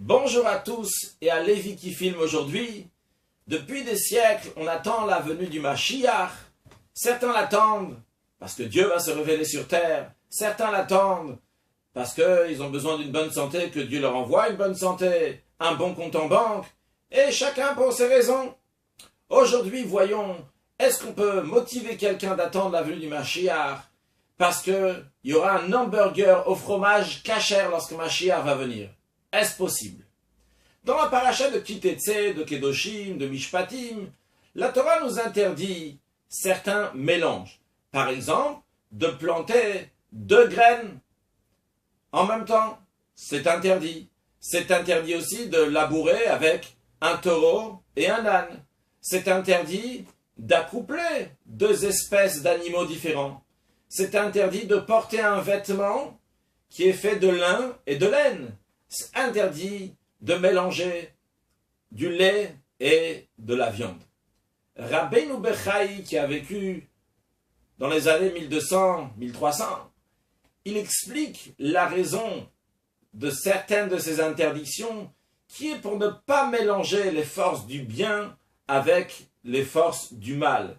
Bonjour à tous et à Lévi qui filme aujourd'hui. Depuis des siècles, on attend la venue du Mashiach. Certains l'attendent parce que Dieu va se révéler sur terre. Certains l'attendent parce qu'ils ont besoin d'une bonne santé, que Dieu leur envoie une bonne santé, un bon compte en banque. Et chacun pour ses raisons. Aujourd'hui, voyons, est-ce qu'on peut motiver quelqu'un d'attendre la venue du Mashiach parce qu'il y aura un hamburger au fromage kasher lorsque Mashiach va venir? Est-ce possible? Dans la paracha de Kitetsé, de Kedoshim, de Mishpatim, la Torah nous interdit certains mélanges. Par exemple, de planter 2 graines en même temps. C'est interdit. C'est interdit aussi de labourer avec un taureau et un âne. C'est interdit d'accoupler 2 espèces d'animaux différents. C'est interdit de porter un vêtement qui est fait de lin et de laine. C'est interdit de mélanger du lait et de la viande. Rabbeinu Bechaï, qui a vécu dans les années 1200-1300, il explique la raison de certaines de ces interdictions, qui est pour ne pas mélanger les forces du bien avec les forces du mal.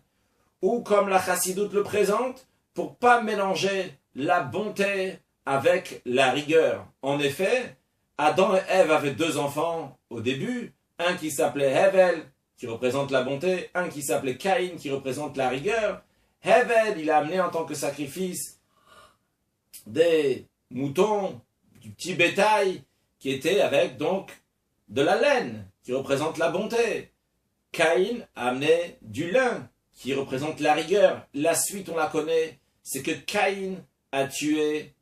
Ou comme la Chassidoute le présente, pour ne pas mélanger la bonté avec la rigueur. En effet, Adam et Ève avaient 2 enfants au début, un qui s'appelait Hevel, qui représente la bonté, un qui s'appelait Caïn, qui représente la rigueur. Hevel, il a amené en tant que sacrifice des moutons, du petit bétail, qui était avec donc de la laine, qui représente la bonté. Caïn a amené du lin, qui représente la rigueur. La suite, on la connaît, c'est que Caïn a tué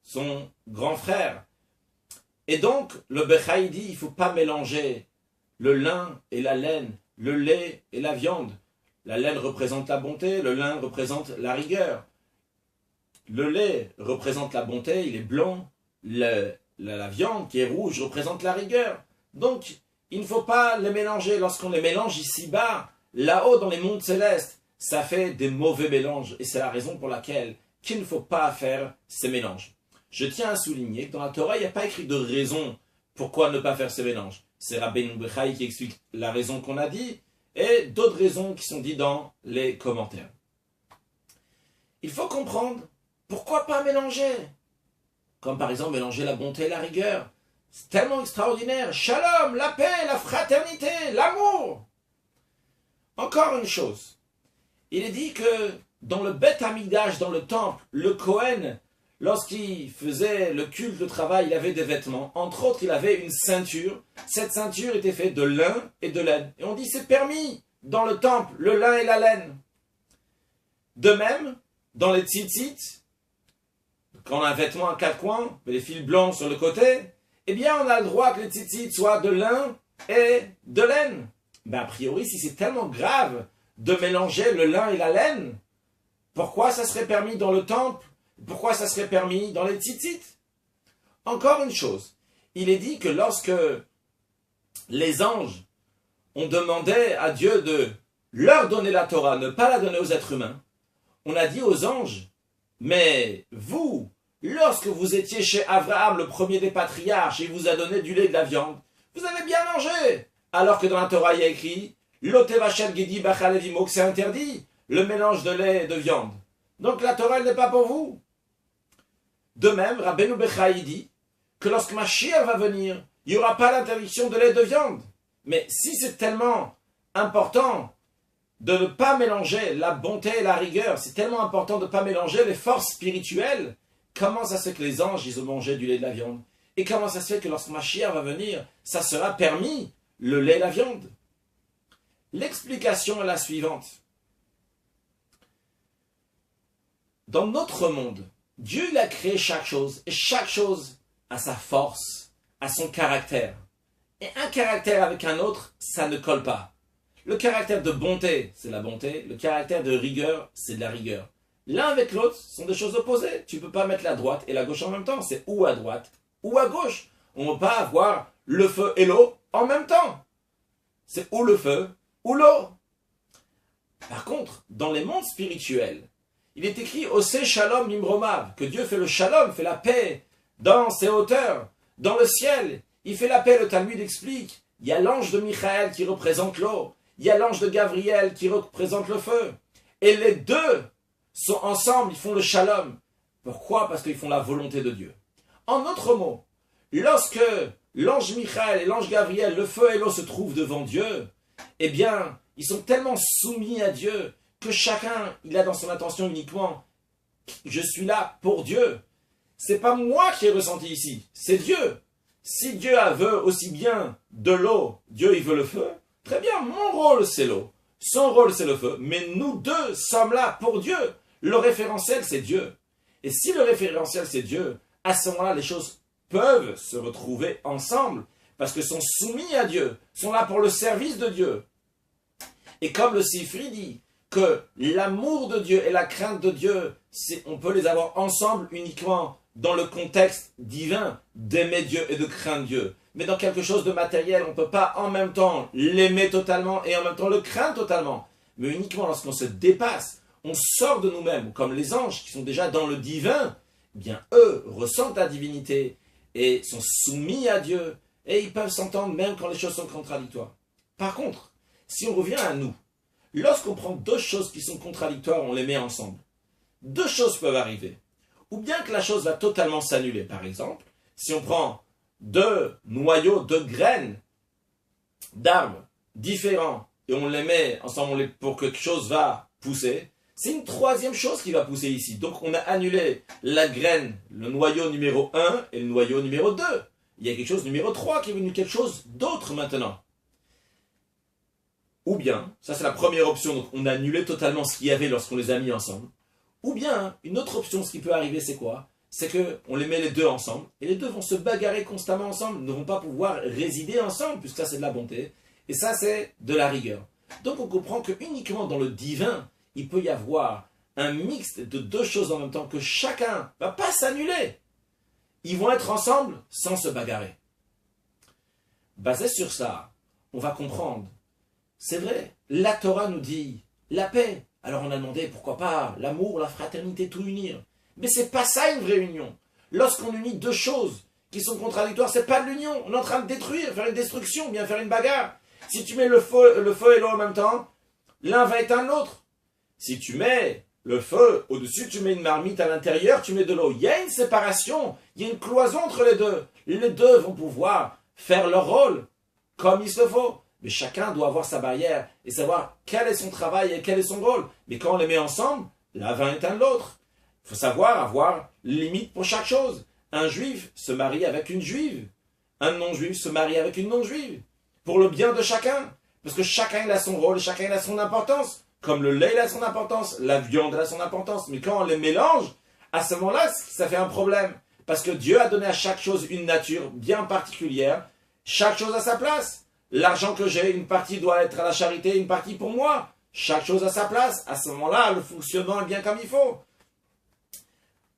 son grand frère. Et donc, le Bechaï dit, il ne faut pas mélanger le lin et la laine, le lait et la viande. La laine représente la bonté, le lin représente la rigueur. Le lait représente la bonté, il est blanc. La viande qui est rouge représente la rigueur. Donc, il ne faut pas les mélanger. Lorsqu'on les mélange ici-bas, là-haut dans les mondes célestes, ça fait des mauvais mélanges. Et c'est la raison pour laquelle il ne faut pas faire ces mélanges. Je tiens à souligner que dans la Torah, il n'y a pas écrit de raison pourquoi ne pas faire ce mélange. C'est Rabbeinu Bechaï qui explique la raison qu'on a dit et d'autres raisons qui sont dites dans les commentaires. Il faut comprendre pourquoi pas mélanger. Comme par exemple mélanger la bonté et la rigueur. C'est tellement extraordinaire. Shalom, la paix, la fraternité, l'amour. Encore une chose. Il est dit que dans le Beth Hamikdash, dans le temple, le Kohen, lorsqu'il faisait le culte, le travail, il avait des vêtements. Entre autres, il avait une ceinture. Cette ceinture était faite de lin et de laine. Et on dit c'est permis dans le temple, le lin et la laine. De même, dans les tzitzit, quand on a un vêtement à 4 coins, les fils blancs sur le côté, eh bien on a le droit que les tzitzit soient de lin et de laine. Ben, a priori, si c'est tellement grave de mélanger le lin et la laine, pourquoi ça serait permis dans le temple? Pourquoi ça serait permis dans les tzitzit? Encore une chose, il est dit que lorsque les anges ont demandé à Dieu de leur donner la Torah, ne pas la donner aux êtres humains, on a dit aux anges, mais vous, lorsque vous étiez chez Abraham, le premier des patriarches, et il vous a donné du lait et de la viande, vous avez bien mangé. Alors que dans la Torah, il y a écrit, Lotevachel Gedi Bachal Evimok, c'est interdit, le mélange de lait et de viande. Donc la Torah, elle n'est pas pour vous. De même, Rabbeinu Bechaï dit que lorsque Mashiach va venir, il n'y aura pas l'interdiction de lait et de viande. Mais si c'est tellement important de ne pas mélanger la bonté et la rigueur, c'est tellement important de ne pas mélanger les forces spirituelles, comment ça se fait que les anges, ils ont mangé du lait et de la viande? Et comment ça se fait que lorsque Mashiach va venir, ça sera permis, le lait et la viande? L'explication est la suivante. Dans notre monde, Dieu il a créé chaque chose, et chaque chose a sa force, a son caractère. Et un caractère avec un autre, ça ne colle pas. Le caractère de bonté, c'est la bonté. Le caractère de rigueur, c'est de la rigueur. L'un avec l'autre sont des choses opposées. Tu ne peux pas mettre la droite et la gauche en même temps. C'est ou à droite ou à gauche. On ne peut pas avoir le feu et l'eau en même temps. C'est ou le feu ou l'eau. Par contre, dans les mondes spirituels, il est écrit « Oseh shalom imromav » que Dieu fait le shalom, fait la paix dans ses hauteurs. Dans le ciel, Il fait la paix, le Talmud explique. Il y a l'ange de Michaël qui représente l'eau. Il y a l'ange de Gabriel qui représente le feu. Et les deux sont ensemble, ils font le shalom. Pourquoi? Parce qu'ils font la volonté de Dieu. En d'autres mots, lorsque l'ange Michaël et l'ange Gabriel, le feu et l'eau se trouvent devant Dieu, eh bien, ils sont tellement soumis à Dieu que chacun, il a dans son attention uniquement « je suis là pour Dieu ». C'est pas moi qui ai ressenti ici, c'est Dieu. Si Dieu veut aussi bien de l'eau, Dieu il veut le feu, très bien, mon rôle c'est l'eau, son rôle c'est le feu, mais nous deux sommes là pour Dieu. Le référentiel c'est Dieu. Et si le référentiel c'est Dieu, à ce moment-là les choses peuvent se retrouver ensemble, parce que sont soumis à Dieu, sont là pour le service de Dieu. Et comme le Sifri dit que l'amour de Dieu et la crainte de Dieu, on peut les avoir ensemble uniquement dans le contexte divin d'aimer Dieu et de craindre Dieu. Mais dans quelque chose de matériel, on ne peut pas en même temps l'aimer totalement et en même temps le craindre totalement. Mais uniquement lorsqu'on se dépasse, on sort de nous-mêmes, comme les anges qui sont déjà dans le divin, eh bien eux ressentent la divinité et sont soumis à Dieu et ils peuvent s'entendre même quand les choses sont contradictoires. Par contre, si on revient à nous, lorsqu'on prend deux choses qui sont contradictoires, on les met ensemble. Deux choses peuvent arriver. Ou bien que la chose va totalement s'annuler. Par exemple, si on prend deux noyaux, deux graines d'arbres différents et on les met ensemble pour que quelque chose va pousser, c'est une troisième chose qui va pousser ici. Donc on a annulé la graine, le noyau numéro 1 et le noyau numéro 2. Il y a quelque chose numéro 3 qui est venu quelque chose d'autre maintenant. Ou bien, ça c'est la première option, donc on a annulé totalement ce qu'il y avait lorsqu'on les a mis ensemble. Ou bien, une autre option, ce qui peut arriver, c'est quoi? C'est qu'on les met les deux ensemble, et les deux vont se bagarrer constamment ensemble, ne vont pas pouvoir résider ensemble, puisque ça c'est de la bonté, et ça c'est de la rigueur. Donc on comprend que uniquement dans le divin, il peut y avoir un mixte de deux choses en même temps, que chacun ne va pas s'annuler. Ils vont être ensemble sans se bagarrer. Basé sur ça, on va comprendre. C'est vrai, la Torah nous dit la paix. Alors on a demandé pourquoi pas l'amour, la fraternité, tout unir. Mais c'est pas ça une vraie union. Lorsqu'on unit deux choses qui sont contradictoires, c'est pas de l'union. On est en train de détruire, faire une destruction, bien faire une bagarre. Si tu mets le feu et l'eau en même temps, l'un va éteindre l'autre. Si tu mets le feu au-dessus, tu mets une marmite à l'intérieur, tu mets de l'eau. Il y a une séparation, il y a une cloison entre les deux. Les deux vont pouvoir faire leur rôle comme il se faut. Mais chacun doit avoir sa barrière et savoir quel est son travail et quel est son rôle. Mais quand on les met ensemble, l'un va éteindre l'autre. Il faut savoir avoir limite pour chaque chose. Un juif se marie avec une juive. Un non-juif se marie avec une non-juive. Pour le bien de chacun. Parce que chacun il a son rôle, chacun il a son importance. Comme le lait il a son importance, la viande elle a son importance. Mais quand on les mélange, à ce moment-là, ça fait un problème. Parce que Dieu a donné à chaque chose une nature bien particulière. Chaque chose à sa place. L'argent que j'ai, une partie doit être à la charité, une partie pour moi. Chaque chose à sa place. À ce moment-là, le fonctionnement est bien comme il faut.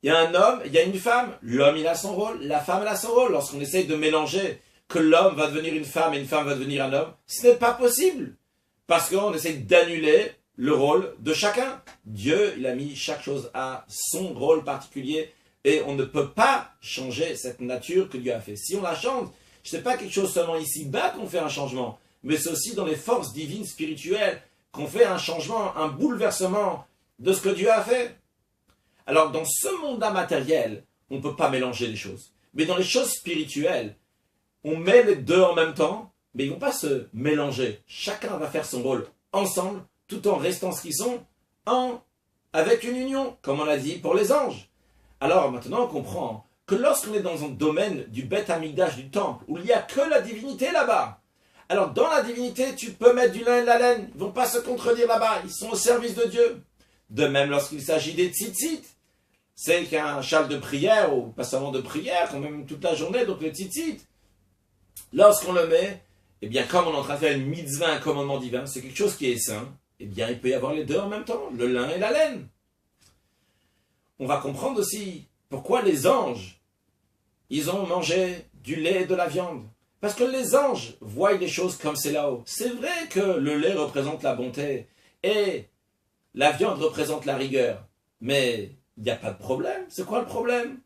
Il y a un homme, il y a une femme. L'homme, il a son rôle. La femme, elle a son rôle. Lorsqu'on essaye de mélanger que l'homme va devenir une femme et une femme va devenir un homme, ce n'est pas possible. Parce qu'on essaye d'annuler le rôle de chacun. Dieu, il a mis chaque chose à son rôle particulier et on ne peut pas changer cette nature que Dieu a fait. Si on la change, ce n'est pas quelque chose seulement ici-bas qu'on fait un changement, mais c'est aussi dans les forces divines spirituelles qu'on fait un changement, un bouleversement de ce que Dieu a fait. Alors dans ce monde-là matériel, on ne peut pas mélanger les choses. Mais dans les choses spirituelles, on met les deux en même temps, mais ils ne vont pas se mélanger. Chacun va faire son rôle ensemble, tout en restant ce qu'ils sont, avec une union, comme on l'a dit pour les anges. Alors maintenant on comprend que lorsqu'on est dans un domaine du Beth Amikdash, du temple, où il n'y a que la divinité là-bas, alors dans la divinité, tu peux mettre du lin et de la laine, ils ne vont pas se contredire là-bas, ils sont au service de Dieu. De même lorsqu'il s'agit des tzitzit, c'est qu'un châle de prière, ou pas seulement de prière, quand même toute la journée, donc les tzitzit, lorsqu'on le met, eh bien comme on est en train de faire une mitzvah, un commandement divin, c'est quelque chose qui est saint, eh bien il peut y avoir les deux en même temps, le lin et la laine. On va comprendre aussi pourquoi les anges, ils ont mangé du lait et de la viande. Parce que les anges voient les choses comme c'est là-haut. C'est vrai que le lait représente la bonté et la viande représente la rigueur. Mais il n'y a pas de problème. C'est quoi le problème?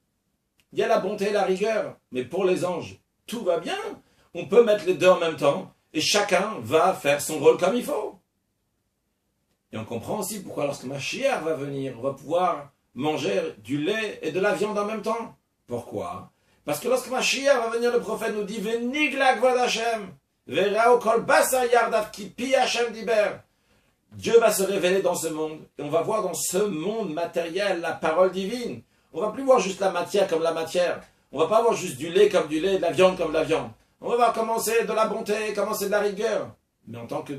Il y a la bonté et la rigueur. Mais pour les anges, tout va bien. On peut mettre les deux en même temps et chacun va faire son rôle comme il faut. Et on comprend aussi pourquoi lorsque Mashiach va venir, on va pouvoir manger du lait et de la viande en même temps. Pourquoi? Parce que lorsque Mashiach va venir, le prophète nous dit « Venigla kvod Hashem, verao kol basar yardav ki pi Hashem diber » Dieu va se révéler dans ce monde. Et on va voir dans ce monde matériel la parole divine. On va plus voir juste la matière comme la matière. On va pas voir juste du lait comme du lait, de la viande comme de la viande. On va voir comment c'est de la bonté, comment c'est de la rigueur. Mais en tant que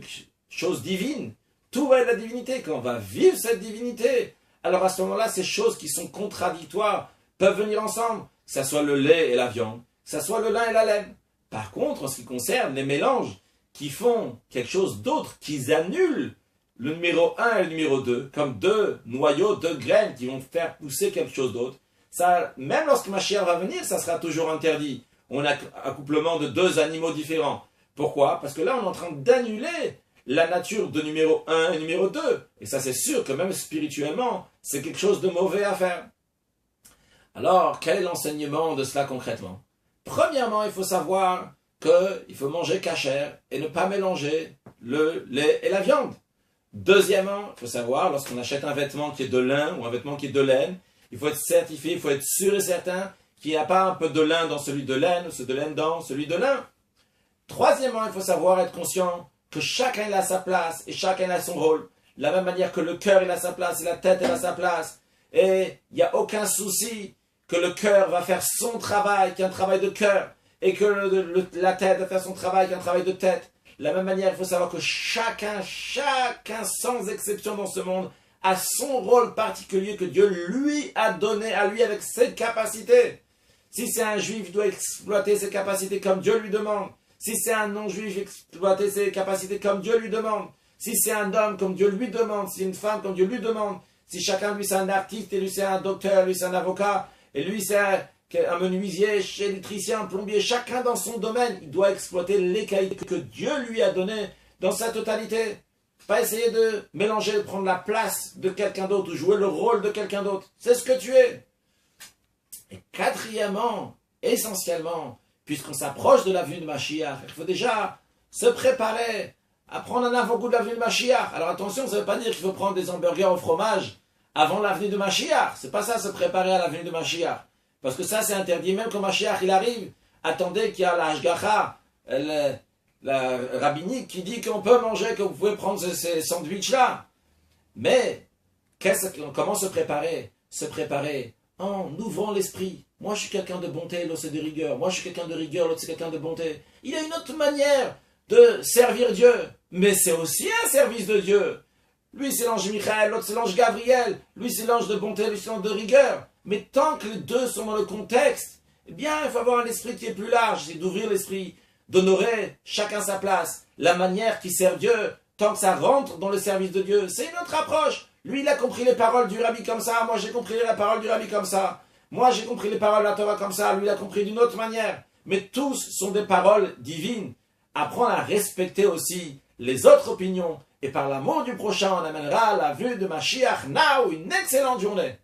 chose divine, tout va être la divinité. Quand on va vivre cette divinité, alors à ce moment-là, ces choses qui sont contradictoires peuvent venir ensemble. Que ce soit le lait et la viande, que ce soit le lin et la laine. Par contre, en ce qui concerne les mélanges qui font quelque chose d'autre, qui annulent le numéro 1 et le numéro 2, comme deux noyaux, deux graines qui vont faire pousser quelque chose d'autre, ça, même lorsque Mashiach va venir, ça sera toujours interdit. On a accouplement de deux animaux différents. Pourquoi? Parce que là, on est en train d'annuler la nature de numéro 1 et numéro 2. Et ça, c'est sûr que même spirituellement, c'est quelque chose de mauvais à faire. Alors, quel est l'enseignement de cela concrètement? Premièrement, il faut savoir qu'il faut manger kasher et ne pas mélanger le lait et la viande. Deuxièmement, il faut savoir, lorsqu'on achète un vêtement qui est de lin ou un vêtement qui est de laine, il faut être certifié, il faut être sûr et certain qu'il n'y a pas un peu de lin dans celui de laine, ou de laine dans celui de lin. Troisièmement, il faut savoir être conscient que chacun a sa place et chacun a son rôle. De la même manière que le cœur a sa place et la tête a sa place. Et il n'y a aucun souci que le cœur va faire son travail, qui est un travail de cœur, et que la tête va faire son travail, qui est un travail de tête. De la même manière, il faut savoir que chacun, sans exception dans ce monde, a son rôle particulier que Dieu lui a donné à lui avec ses capacités. Si c'est un juif, il doit exploiter ses capacités comme Dieu lui demande. Si c'est un non-juif, exploiter ses capacités comme Dieu lui demande. Si c'est un homme, comme Dieu lui demande. Si c'est une femme, comme Dieu lui demande. Si chacun, lui, c'est un artiste, et lui, c'est un docteur, lui, c'est un avocat, et lui, c'est un menuisier, électricien, un plombier, chacun dans son domaine, il doit exploiter les qualités que Dieu lui a données dans sa totalité. Pas essayer de mélanger, de prendre la place de quelqu'un d'autre ou jouer le rôle de quelqu'un d'autre. C'est ce que tu es. Et quatrièmement, essentiellement, puisqu'on s'approche de la venue de Mashiach, il faut déjà se préparer à prendre un avant-goût de la venue de Mashiach. Alors attention, ça ne veut pas dire qu'il faut prendre des hamburgers au fromage avant la venue de Mashiach. C'est pas ça, se préparer à la venue de Mashiach. Parce que ça, c'est interdit. Même quand Mashiach, il arrive, attendez qu'il y a la Hashgacha, la rabbinique, qui dit qu'on peut manger, que vous pouvez prendre ces sandwichs-là. Mais, comment se préparer? Se préparer en ouvrant l'esprit. Moi, je suis quelqu'un de bonté, l'autre, c'est de rigueur. Moi, je suis quelqu'un de rigueur, l'autre, c'est quelqu'un de bonté. Il y a une autre manière de servir Dieu. Mais c'est aussi un service de Dieu. Lui, c'est l'ange Michael, l'autre, c'est l'ange Gabriel. Lui, c'est l'ange de bonté, lui, c'est l'ange de rigueur. Mais tant que les deux sont dans le contexte, eh bien, il faut avoir un esprit qui est plus large, c'est d'ouvrir l'esprit, d'honorer chacun sa place, la manière qui sert Dieu, tant que ça rentre dans le service de Dieu, c'est une autre approche. Lui, il a compris les paroles du rabbi comme ça, moi j'ai compris la parole du rabbi comme ça, moi j'ai compris les paroles de la Torah comme ça, lui il a compris d'une autre manière. Mais tous sont des paroles divines. Apprendre à respecter aussi les autres opinions, et par l'amour du prochain, on amènera à la vue de Mashiach. Now, une excellente journée.